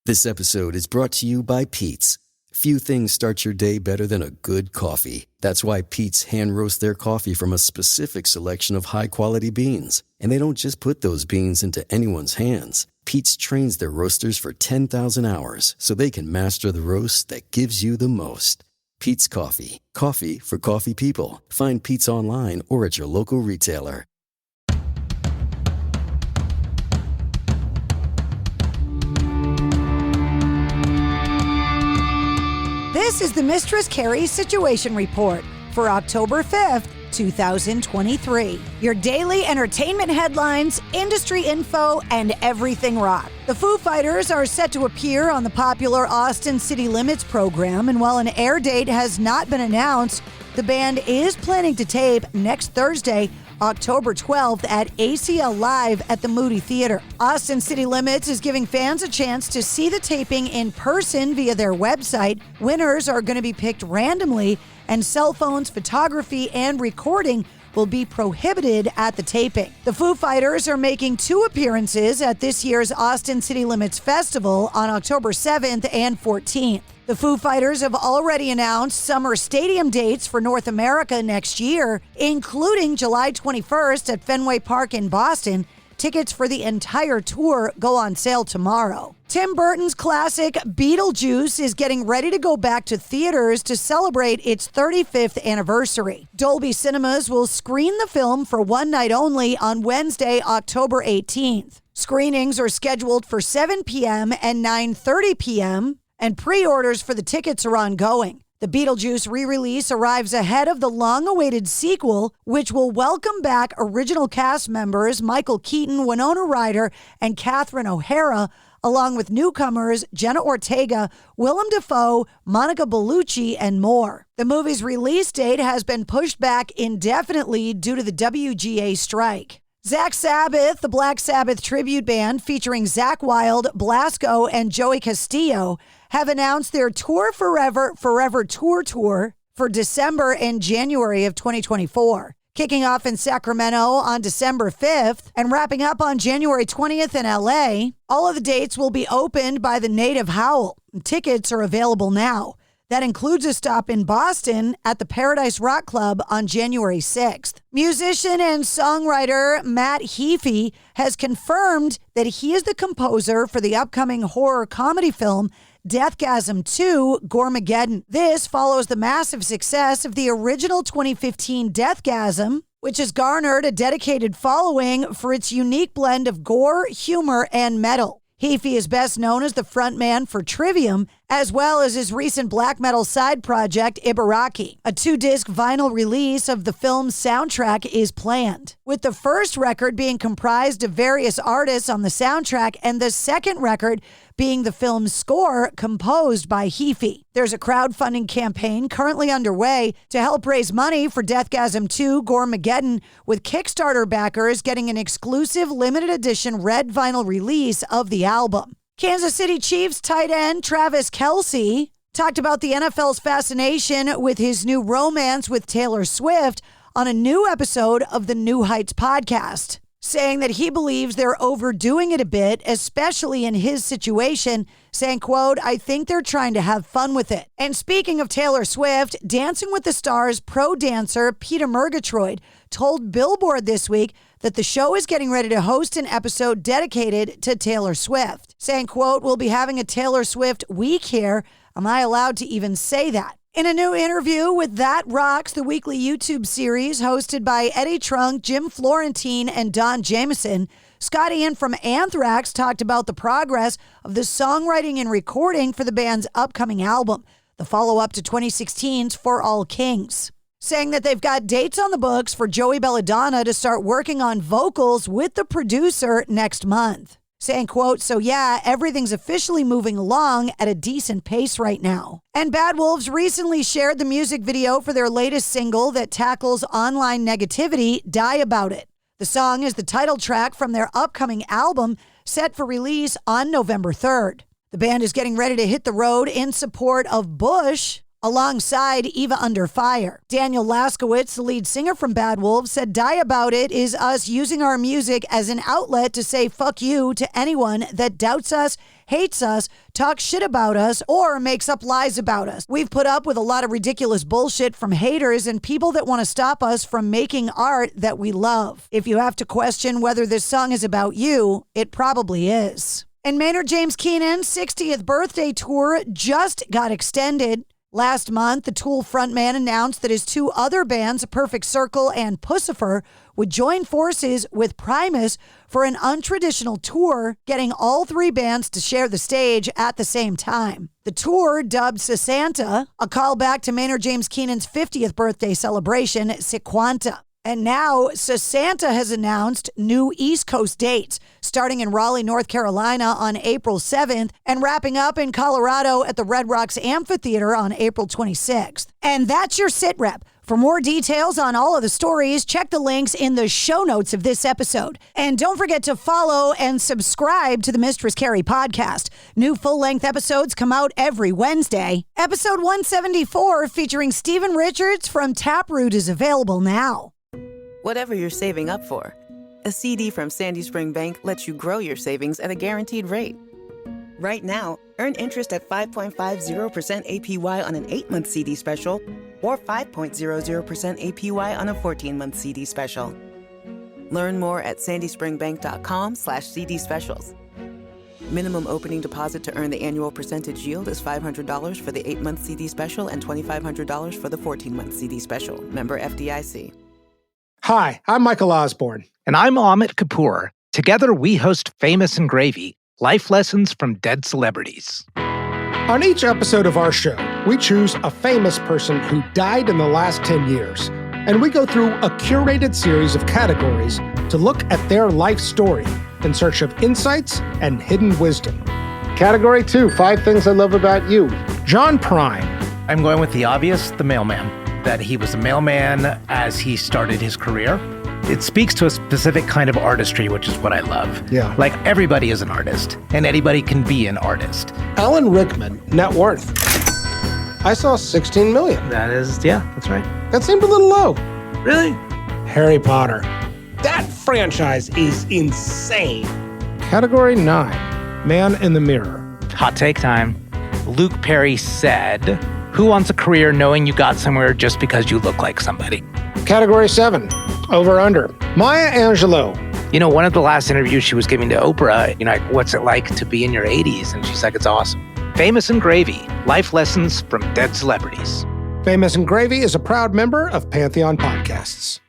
This episode is brought to you by Pete's. Few things start your day better than a good coffee. That's why Pete's hand roast their coffee from a specific selection of high-quality beans. And they don't just put those beans into anyone's hands. Pete's trains their roasters for 10,000 hours so they can master the roast that gives you the most. Pete's Coffee. Coffee for coffee people. Find Pete's online or at your local retailer. This is the Mistress Carrie Situation Report for October 5th, 2023. Your daily entertainment headlines, industry info, and everything rock. The Foo Fighters are set to appear on the popular Austin City Limits program, and while an air date has not been announced, the band is planning to tape next Thursday, October 12th at ACL Live at the Moody Theater. Austin City Limits is giving fans a chance to see the taping in person via their website. Winners are going to be picked randomly, and cell phones, photography, and recording will be prohibited at the taping. The Foo Fighters are making 2 appearances at this year's Austin City Limits Festival on October 7th and 14th. The Foo Fighters have already announced summer stadium dates for North America next year, including July 21st at Fenway Park in Boston. Tickets for the entire tour go on sale tomorrow. Tim Burton's classic Beetlejuice is getting ready to go back to theaters to celebrate its 35th anniversary. Dolby Cinemas will screen the film for one night only on Wednesday, October 18th. Screenings are scheduled for 7 p.m. and 9:30 p.m., and pre-orders for the tickets are ongoing. The Beetlejuice re-release arrives ahead of the long-awaited sequel, which will welcome back original cast members Michael Keaton, Winona Ryder, and Catherine O'Hara, along with newcomers Jenna Ortega, Willem Dafoe, Monica Bellucci, and more. The movie's release date has been pushed back indefinitely due to the WGA strike. Zakk Sabbath, the Black Sabbath tribute band featuring Zakk Wylde, Blasco, and Joey Castillo, have announced their Tour Forever Tour for December and January of 2024. Kicking off in Sacramento on December 5th and wrapping up on January 20th in LA. All of the dates will be opened by the Native Howl. Tickets are available now. That includes a stop in Boston at the Paradise Rock Club on January 6th. Musician and songwriter Matt Heafy has confirmed that he is the composer for the upcoming horror comedy film Deathgasm 2 Gormageddon. This follows the massive success of the original 2015 Deathgasm, which has garnered a dedicated following for its unique blend of gore, humor, and metal. Heafy is best known as the frontman for Trivium, as well as his recent black metal side project, Ibaraki. A 2-disc vinyl release of the film's soundtrack is planned, with the first record being comprised of various artists on the soundtrack and the second record being the film's score composed by Heafy. There's a crowdfunding campaign currently underway to help raise money for Deathgasm 2 Gormageddon, with Kickstarter backers getting an exclusive limited edition red vinyl release of the album. Kansas City Chiefs tight end Travis Kelce talked about the NFL's fascination with his new romance with Taylor Swift on a new episode of the New Heights podcast, saying that he believes they're overdoing it a bit, especially in his situation, saying, quote, "I think they're trying to have fun with it." And speaking of Taylor Swift, Dancing with the Stars pro dancer Peter Murgatroyd told Billboard this week that the show is getting ready to host an episode dedicated to Taylor Swift, saying, quote, "We'll be having a Taylor Swift week here. Am I allowed to even say that?" In a new interview with That Rocks, the weekly YouTube series hosted by Eddie Trunk, Jim Florentine, and Don Jameson, Scott Ian from Anthrax talked about the progress of the songwriting and recording for the band's upcoming album, the follow-up to 2016's For All Kings, saying that they've got dates on the books for Joey Belladonna to start working on vocals with the producer next month. Saying, quote, "So yeah, everything's officially moving along at a decent pace right now." And Bad Wolves recently shared the music video for their latest single that tackles online negativity, Die About It. The song is the title track from their upcoming album, set for release on November 3rd. The band is getting ready to hit the road in support of Bush alongside Eva Under Fire. Daniel Laskowitz, the lead singer from Bad Wolves, said Die About It is us using our music as an outlet to say fuck you to anyone that doubts us, hates us, talks shit about us, or makes up lies about us. We've put up with a lot of ridiculous bullshit from haters and people that want to stop us from making art that we love. If you have to question whether this song is about you, it probably is. And Maynard James Keenan's 60th birthday tour just got extended. Last month, the Tool frontman announced that his two other bands, Perfect Circle and Pussifer, would join forces with Primus for an untraditional tour, getting all three bands to share the stage at the same time. The tour, dubbed Sesanta, a callback to Maynard James Keenan's 50th birthday celebration, Sequanta. And now, Sesanta has announced new East Coast dates, starting in Raleigh, North Carolina on April 7th and wrapping up in Colorado at the Red Rocks Amphitheater on April 26th. And that's your sit rep. For more details on all of the stories, check the links in the show notes of this episode. And don't forget to follow and subscribe to the Mistress Carrie Podcast. New full-length episodes come out every Wednesday. Episode 174, featuring Stephen Richards from Taproot, is available now. Whatever you're saving up for, a CD from Sandy Spring Bank lets you grow your savings at a guaranteed rate. Right now, earn interest at 5.50% APY on an 8-month CD special or 5.00% APY on a 14-month CD special. Learn more at sandyspringbank.com/CD specials. Minimum opening deposit to earn the annual percentage yield is $500 for the 8-month CD special and $2,500 for the 14-month CD special. Member FDIC. Hi, I'm Michael Osborne. And I'm Amit Kapoor. Together, we host Famous and Gravy, life lessons from dead celebrities. On each episode of our show, we choose a famous person who died in the last 10 years, and we go through a curated series of categories to look at their life story in search of insights and hidden wisdom. Category 2, 5 things I love about you. John Prine. I'm going with the obvious, the mailman. That he was a mailman as he started his career. It speaks to a specific kind of artistry, which is what I love. Yeah. Like, everybody is an artist, and anybody can be an artist. Alan Rickman, net worth. I saw 16 million. That's right. That seemed a little low. Really? Harry Potter. That franchise is insane. Category 9, Man in the Mirror. Hot take time. Luke Perry said, "Who wants a career knowing you got somewhere just because you look like somebody?" Category 7, Over Under. Maya Angelou. You know, one of the last interviews she was giving to Oprah, like, what's it like to be in your 80s? And she's like, it's awesome. Famous and Gravy, life lessons from dead celebrities. Famous and Gravy is a proud member of Pantheon Podcasts.